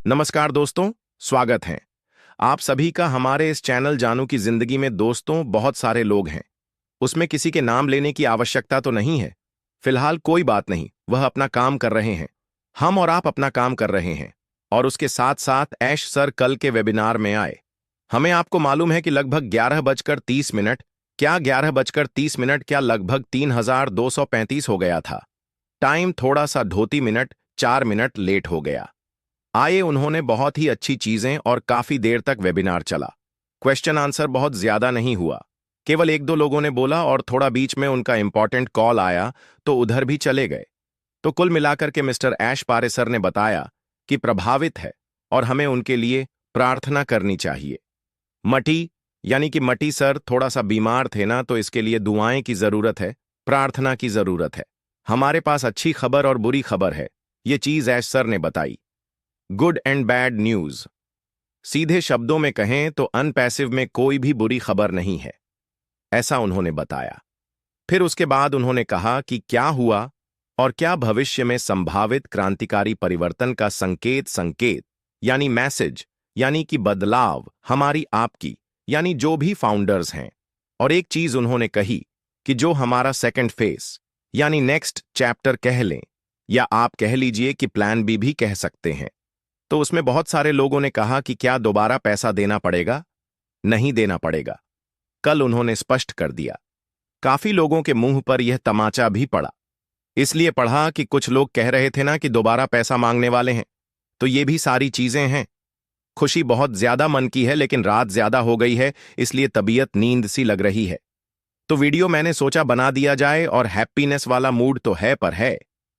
नमस्कार दोस्तों, स्वागत है आप सभी का हमारे इस चैनल जानू की जिंदगी में। दोस्तों, बहुत सारे लोग हैं, उसमें किसी के नाम लेने की आवश्यकता तो नहीं है। फिलहाल कोई बात नहीं, वह अपना काम कर रहे हैं, हम और आप अपना काम कर रहे हैं। और उसके साथ साथ ऐश सर कल के वेबिनार में आए। हमें आपको मालूम है कि लगभग 11:30, क्या 11:30, क्या लगभग 3235 हो गया था। टाइम थोड़ा सा धोती मिनट 4 मिनट लेट हो गया। आए उन्होंने बहुत ही अच्छी चीजें और काफी देर तक वेबिनार चला। क्वेश्चन आंसर बहुत ज्यादा नहीं हुआ, केवल एक दो लोगों ने बोला और थोड़ा बीच में उनका इंपॉर्टेंट कॉल आया तो उधर भी चले गए। तो कुल मिलाकर के मिस्टर ऐश पारेसर ने बताया कि प्रभावित है और हमें उनके लिए प्रार्थना करनी चाहिए। मटी यानी कि मटी सर थोड़ा सा बीमार थे ना, तो इसके लिए दुआएं की जरूरत है, प्रार्थना की जरूरत है। हमारे पास अच्छी खबर और बुरी खबर है, ये चीज ऐश सर ने बताई। Good and bad news. सीधे शब्दों में कहें तो अनपैसिव में कोई भी बुरी खबर नहीं है, ऐसा उन्होंने बताया। फिर उसके बाद उन्होंने कहा कि क्या हुआ और क्या भविष्य में संभावित क्रांतिकारी परिवर्तन का संकेत यानी मैसेज, यानी कि बदलाव हमारी आपकी यानी जो भी फाउंडर्स हैं। और एक चीज उन्होंने कही कि जो हमारा सेकंड फेस यानी नेक्स्ट चैप्टर कह लें, या आप कह लीजिए कि प्लान बी भी कह सकते हैं। तो उसमें बहुत सारे लोगों ने कहा कि क्या दोबारा पैसा देना पड़ेगा? नहीं देना पड़ेगा। कल उन्होंने स्पष्ट कर दिया। काफी लोगों के मुंह पर यह तमाचा भी पड़ा। इसलिए पढ़ा कि कुछ लोग कह रहे थे ना कि दोबारा पैसा मांगने वाले हैं। तो ये भी सारी चीजें हैं। खुशी बहुत ज्यादा मन की है, लेकिन रात ज्यादा हो गई है, इसलिए तबीयत नींद सी लग रही है। तो वीडियो मैंने सोचा बना दिया जाए, और हैप्पीनेस वाला मूड तो है पर है।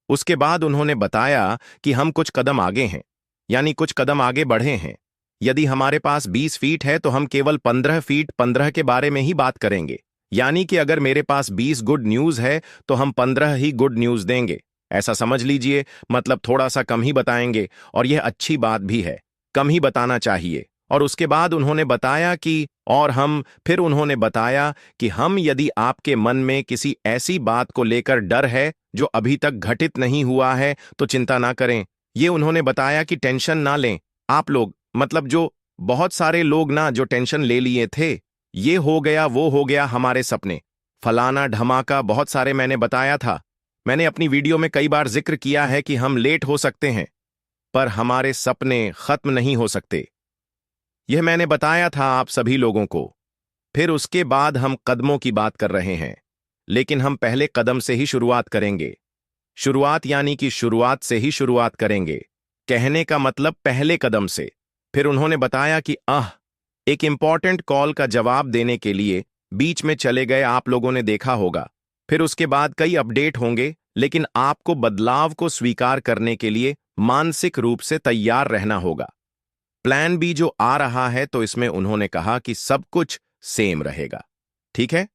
उसके बाद उन्होंने बताया कि हम कुछ कदम आगे हैं, यानी कुछ कदम आगे बढ़े हैं। यदि हमारे पास 20 फीट है तो हम केवल 15 फीट 15 के बारे में ही बात करेंगे। यानी कि अगर मेरे पास 20 गुड न्यूज है तो हम 15 ही गुड न्यूज देंगे, ऐसा समझ लीजिए। मतलब थोड़ा सा कम ही बताएंगे, और यह अच्छी बात भी है, कम ही बताना चाहिए। और उसके बाद उन्होंने बताया कि फिर उन्होंने बताया कि यदि आपके मन में किसी ऐसी बात को लेकर डर है जो अभी तक घटित नहीं हुआ है तो चिंता ना करें। ये उन्होंने बताया कि टेंशन ना लें आप लोग, मतलब जो बहुत सारे लोग ना जो टेंशन ले लिए थे, ये हो गया वो हो गया, हमारे सपने फलाना ढमाका बहुत सारे मैंने बताया था। मैंने अपनी वीडियो में कई बार जिक्र किया है कि हम लेट हो सकते हैं पर हमारे सपने खत्म नहीं हो सकते। यह मैंने बताया था आप सभी लोगों को। फिर उसके बाद हम कदमों की बात कर रहे हैं, लेकिन हम पहले कदम से ही शुरुआत करेंगे। शुरुआत यानी कि शुरुआत से ही शुरुआत करेंगे, कहने का मतलब पहले कदम से। फिर उन्होंने बताया कि एक इंपॉर्टेंट कॉल का जवाब देने के लिए बीच में चले गए, आप लोगों ने देखा होगा। फिर उसके बाद कई अपडेट होंगे, लेकिन आपको बदलाव को स्वीकार करने के लिए मानसिक रूप से तैयार रहना होगा। प्लान बी जो आ रहा है, तो इसमें उन्होंने कहा कि सब कुछ सेम रहेगा। ठीक है,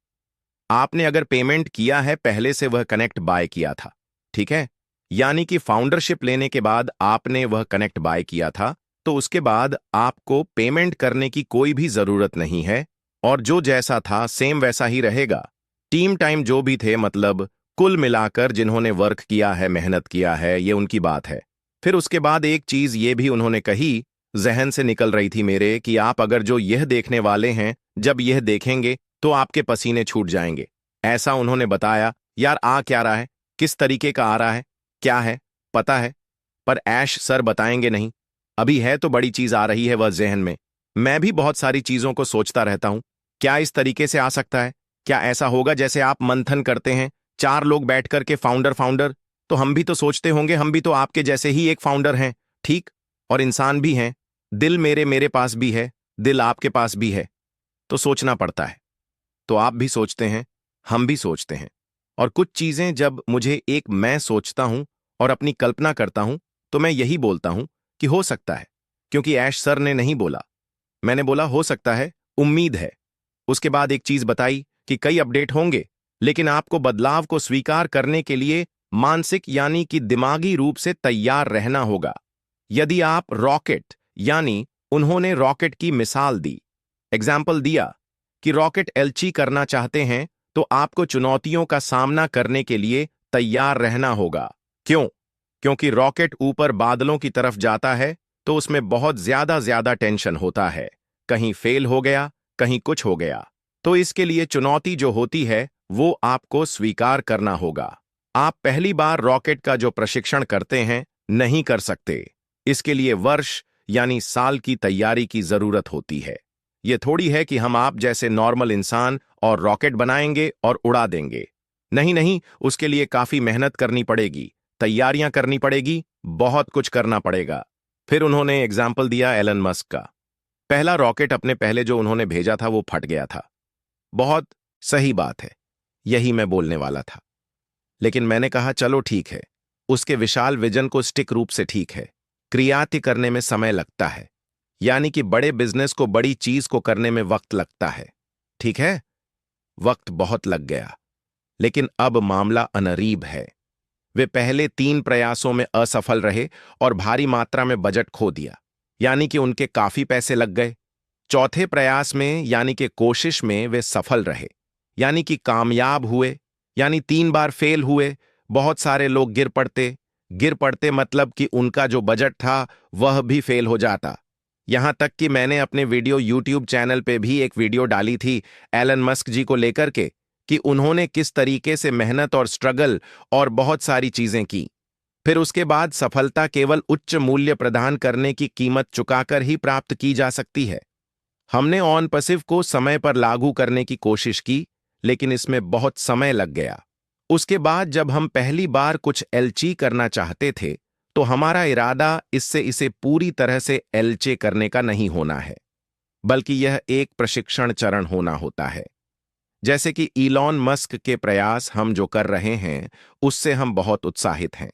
आपने अगर पेमेंट किया है पहले से, वह कनेक्ट बाय किया था, ठीक है, यानी कि फाउंडरशिप लेने के बाद आपने वह कनेक्ट बाय किया था, तो उसके बाद आपको पेमेंट करने की कोई भी जरूरत नहीं है। और जो जैसा था सेम वैसा ही रहेगा। टीम टाइम जो भी थे, मतलब कुल मिलाकर जिन्होंने वर्क किया है, मेहनत किया है, ये उनकी बात है। फिर उसके बाद एक चीज ये भी उन्होंने कही, जहन से निकल रही थी मेरे, कि आप अगर जो यह देखने वाले हैं, जब यह देखेंगे तो आपके पसीने छूट जाएंगे, ऐसा उन्होंने बताया। यार आ क्या रहा है, किस तरीके का आ रहा है, क्या है पता है, पर ऐश सर बताएंगे नहीं। अभी है तो बड़ी चीज आ रही है वह जहन में। मैं भी बहुत सारी चीजों को सोचता रहता हूं, क्या इस तरीके से आ सकता है, क्या ऐसा होगा जैसे आप मंथन करते हैं 4 लोग बैठ करके, फाउंडर, तो हम भी तो सोचते होंगे, हम भी तो आपके जैसे ही एक फाउंडर हैं, ठीक, और इंसान भी हैं। दिल मेरे पास भी है, दिल आपके पास भी है, तो सोचना पड़ता है। तो आप भी सोचते हैं, हम भी सोचते हैं। और कुछ चीजें जब मुझे मैं सोचता हूं और अपनी कल्पना करता हूं, तो मैं यही बोलता हूं कि हो सकता है, क्योंकि ऐश सर ने नहीं बोला, मैंने बोला हो सकता है, उम्मीद है। उसके बाद एक चीज बताई कि कई अपडेट होंगे, लेकिन आपको बदलाव को स्वीकार करने के लिए मानसिक यानी कि दिमागी रूप से तैयार रहना होगा। यदि आप रॉकेट, यानी उन्होंने रॉकेट की मिसाल दी, एग्जाम्पल दिया कि रॉकेट एलची करना चाहते हैं, तो आपको चुनौतियों का सामना करने के लिए तैयार रहना होगा। क्यों? क्योंकि रॉकेट ऊपर बादलों की तरफ जाता है, तो उसमें बहुत ज्यादा टेंशन होता है। कहीं फेल हो गया, कहीं कुछ हो गया। तो इसके लिए चुनौती जो होती है वो आपको स्वीकार करना होगा। आप पहली बार रॉकेट का जो प्रशिक्षण करते हैं नहीं कर सकते। इसके लिए वर्ष यानी साल की तैयारी की जरूरत होती है। ये थोड़ी है कि हम आप जैसे नॉर्मल इंसान और रॉकेट बनाएंगे और उड़ा देंगे। नहीं नहीं, उसके लिए काफी मेहनत करनी पड़ेगी, तैयारियां करनी पड़ेगी, बहुत कुछ करना पड़ेगा। फिर उन्होंने एग्जाम्पल दिया एलन मस्क का। पहला रॉकेट अपने पहले जो उन्होंने भेजा था वो फट गया था। बहुत सही बात है, यही मैं बोलने वाला था। लेकिन मैंने कहा चलो ठीक है, उसके विशाल विजन को स्टिक रूप से ठीक है। क्रियाति करने में समय लगता है, यानी कि बड़े बिजनेस को बड़ी चीज को करने में वक्त लगता है। ठीक है, वक्त बहुत लग गया, लेकिन अब मामला अनरीब है। वे पहले 3 प्रयासों में असफल रहे और भारी मात्रा में बजट खो दिया, यानी कि उनके काफी पैसे लग गए। चौथे प्रयास में यानी कि कोशिश में वे सफल रहे, यानी कि कामयाब हुए, यानी 3 बार फेल हुए। बहुत सारे लोग गिर पड़ते मतलब कि उनका जो बजट था वह भी फेल हो जाता। यहां तक कि मैंने अपने वीडियो यूट्यूब चैनल पे भी एक वीडियो डाली थी एलन मस्क जी को लेकर के, कि उन्होंने किस तरीके से मेहनत और स्ट्रगल और बहुत सारी चीजें की। फिर उसके बाद सफलता केवल उच्च मूल्य प्रदान करने की कीमत चुकाकर ही प्राप्त की जा सकती है। हमने ऑन पैसिव को समय पर लागू करने की कोशिश की, लेकिन इसमें बहुत समय लग गया। उसके बाद जब हम पहली बार कुछ एलची करना चाहते थे, तो हमारा इरादा इससे इसे पूरी तरह से एलचे करने का नहीं होना है, बल्कि यह एक प्रशिक्षण चरण होना होता है। जैसे कि इलॉन मस्क के प्रयास हम जो कर रहे हैं, उससे हम बहुत उत्साहित हैं।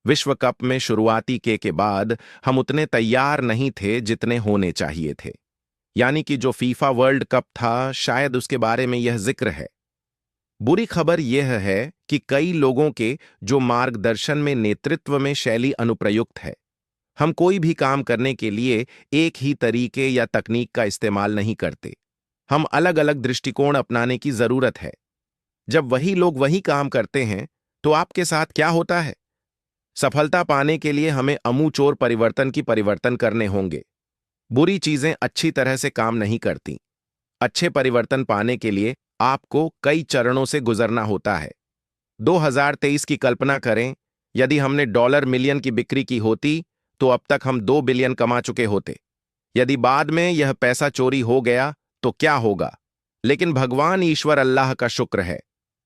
विश्व कप में शुरुआती के बाद हम उतने तैयार नहीं थे जितने होने चाहिए थे। यानी कि जो फीफा वर्ल्ड कप था, शायद उसके बारे में यह जिक्र है। बुरी खबर यह है कि कई लोगों के जो मार्गदर्शन में नेतृत्व में शैली अनुप्रयुक्त है। हम कोई भी काम करने के लिए एक ही तरीके या तकनीक का इस्तेमाल नहीं करते। हम अलग अलग दृष्टिकोण अपनाने की जरूरत है। जब वही लोग वही काम करते हैं, तो आपके साथ क्या होता है? सफलता पाने के लिए हमें अमूचोर परिवर्तन करने होंगे। बुरी चीजें अच्छी तरह से काम नहीं करती। अच्छे परिवर्तन पाने के लिए आपको कई चरणों से गुजरना होता है। 2023 की कल्पना करें, यदि हमने डॉलर मिलियन की बिक्री की होती, तो अब तक हम 2 बिलियन कमा चुके होते। यदि बाद में यह पैसा चोरी हो गया तो क्या होगा? लेकिन भगवान ईश्वर अल्लाह का शुक्र है,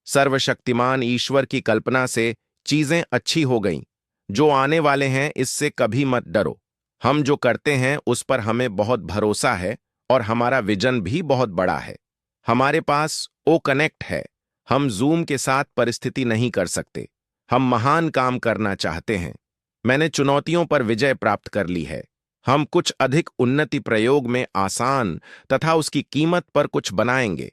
सर्वशक्तिमान ईश्वर की कल्पना से चीजें अच्छी हो गईं। जो आने वाले हैं इससे कभी मत डरो। हम जो करते हैं उस पर हमें बहुत भरोसा है और हमारा विजन भी बहुत बड़ा है। हमारे पास ओ कनेक्ट है। हम जूम के साथ परिस्थिति नहीं कर सकते। हम महान काम करना चाहते हैं। मैंने चुनौतियों पर विजय प्राप्त कर ली है। हम कुछ अधिक उन्नति प्रयोग में आसान तथा उसकी कीमत पर कुछ बनाएंगे।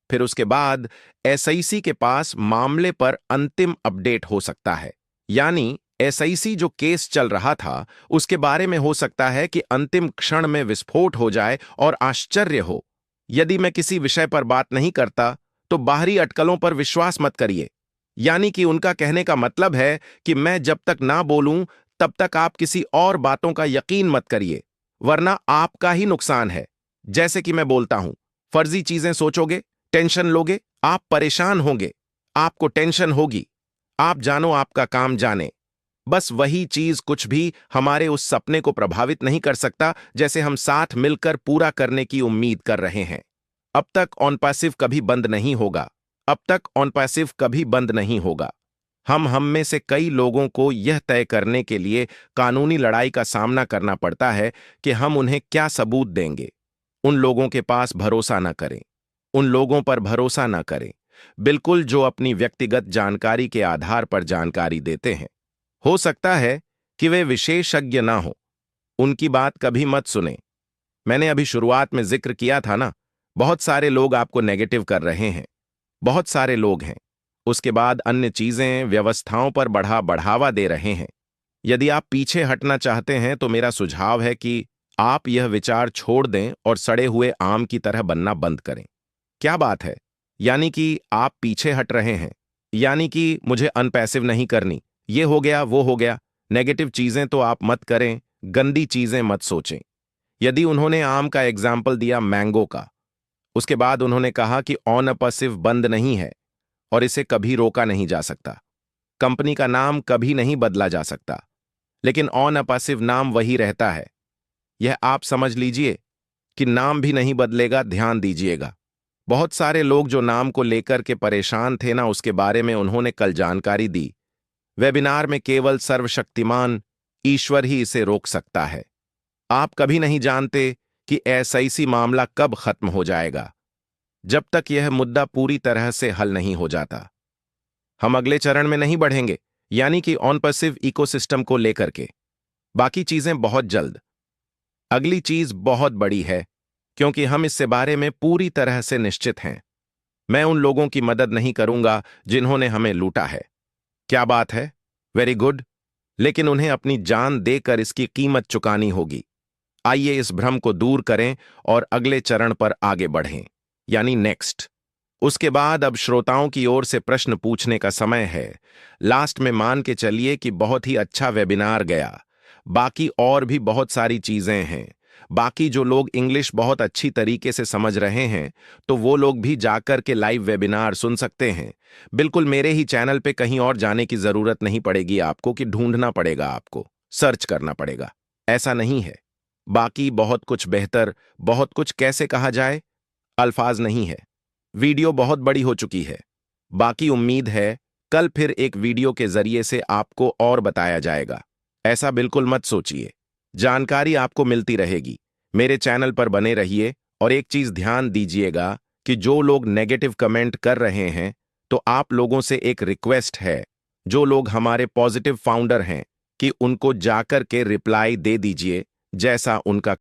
फिर उसके बाद एसआईसी के पास मामले पर अंतिम अपडेट हो सकता है। यानी एसआईसी जो केस चल रहा था, उसके बारे में हो सकता है कि अंतिम क्षण में विस्फोट हो जाए और आश्चर्य हो। यदि मैं किसी विषय पर बात नहीं करता, तो बाहरी अटकलों पर विश्वास मत करिए। यानी कि उनका कहने का मतलब है कि मैं जब तक ना बोलूं, तब तक आप किसी और बातों का यकीन मत करिए, वरना आपका ही नुकसान है। जैसे कि मैं बोलता हूं, फर्जी चीजें सोचोगे, टेंशन लोगे, आप परेशान होंगे, आपको टेंशन होगी। आप जानो, आपका काम जाने। बस वही चीज कुछ भी हमारे उस सपने को प्रभावित नहीं कर सकता जैसे हम साथ मिलकर पूरा करने की उम्मीद कर रहे हैं। अब तक ऑन पैसिव कभी बंद नहीं होगा। अब तक ऑन पैसिव कभी बंद नहीं होगा। हम में से कई लोगों को यह तय करने के लिए कानूनी लड़ाई का सामना करना पड़ता है कि हम उन्हें क्या सबूत देंगे। उन लोगों के पास भरोसा न करें। उन लोगों पर भरोसा न करें, बिल्कुल, जो अपनी व्यक्तिगत जानकारी के आधार पर जानकारी देते हैं। हो सकता है कि वे विशेषज्ञ ना हो। उनकी बात कभी मत सुने। मैंने अभी शुरुआत में जिक्र किया था ना, बहुत सारे लोग आपको नेगेटिव कर रहे हैं। बहुत सारे लोग हैं। उसके बाद अन्य चीजें, व्यवस्थाओं पर बढ़ावा दे रहे हैं। यदि आप पीछे हटना चाहते हैं तो मेरा सुझाव है कि आप यह विचार छोड़ दें और सड़े हुए आम की तरह बनना बंद करें। क्या बात है? यानी कि आप पीछे हट रहे हैं, यानी कि मुझे अनपैसिव नहीं करनी, ये हो गया, वो हो गया। नेगेटिव चीजें तो आप मत करें, गंदी चीजें मत सोचें। यदि उन्होंने आम का एग्जाम्पल दिया मैंगो का, उसके बाद उन्होंने कहा कि ऑन अ पसिव बंद नहीं है और इसे कभी रोका नहीं जा सकता। कंपनी का नाम कभी नहीं बदला जा सकता, लेकिन ऑन अ पसिव नाम वही रहता है। यह आप समझ लीजिए कि नाम भी नहीं बदलेगा, ध्यान दीजिएगा। बहुत सारे लोग जो नाम को लेकर के परेशान थे ना, उसके बारे में उन्होंने कल जानकारी दी। वेबिनार में केवल सर्वशक्तिमान ईश्वर ही इसे रोक सकता है। आप कभी नहीं जानते कि ऐसा मामला कब खत्म हो जाएगा, जब तक यह मुद्दा पूरी तरह से हल नहीं हो जाता। हम अगले चरण में नहीं बढ़ेंगे, यानी कि ऑन पैसिव इकोसिस्टम को लेकर के। बाकी चीजें बहुत जल्द। अगली चीज बहुत बड़ी है, क्योंकि हम इससे बारे में पूरी तरह से निश्चित हैं। मैं उन लोगों की मदद नहीं करूंगा जिन्होंने हमें लूटा है। क्या बात है, वेरी गुड, लेकिन उन्हें अपनी जान देकर इसकी कीमत चुकानी होगी। आइए इस भ्रम को दूर करें और अगले चरण पर आगे बढ़ें, यानी नेक्स्ट। उसके बाद अब श्रोताओं की ओर से प्रश्न पूछने का समय है। लास्ट में मान के चलिए कि बहुत ही अच्छा वेबिनार गया। बाकी और भी बहुत सारी चीजें हैं। बाकी जो लोग इंग्लिश बहुत अच्छी तरीके से समझ रहे हैं, तो वो लोग भी जाकर के लाइव वेबिनार सुन सकते हैं। बिल्कुल मेरे ही चैनल पे, कहीं और जाने की जरूरत नहीं पड़ेगी आपको कि ढूंढना पड़ेगा, आपको सर्च करना पड़ेगा। ऐसा नहीं है। बाकी बहुत कुछ बेहतर, बहुत कुछ कैसे कहा जाए, अल्फाज नहीं है। वीडियो बहुत बड़ी हो चुकी है। बाकी उम्मीद है कल फिर एक वीडियो के जरिए से आपको और बताया जाएगा। ऐसा बिल्कुल मत सोचिए, जानकारी आपको मिलती रहेगी। मेरे चैनल पर बने रहिए। और एक चीज ध्यान दीजिएगा कि जो लोग नेगेटिव कमेंट कर रहे हैं, तो आप लोगों से एक रिक्वेस्ट है, जो लोग हमारे पॉजिटिव फाउंडर हैं, कि उनको जाकर के रिप्लाई दे दीजिए जैसा उनका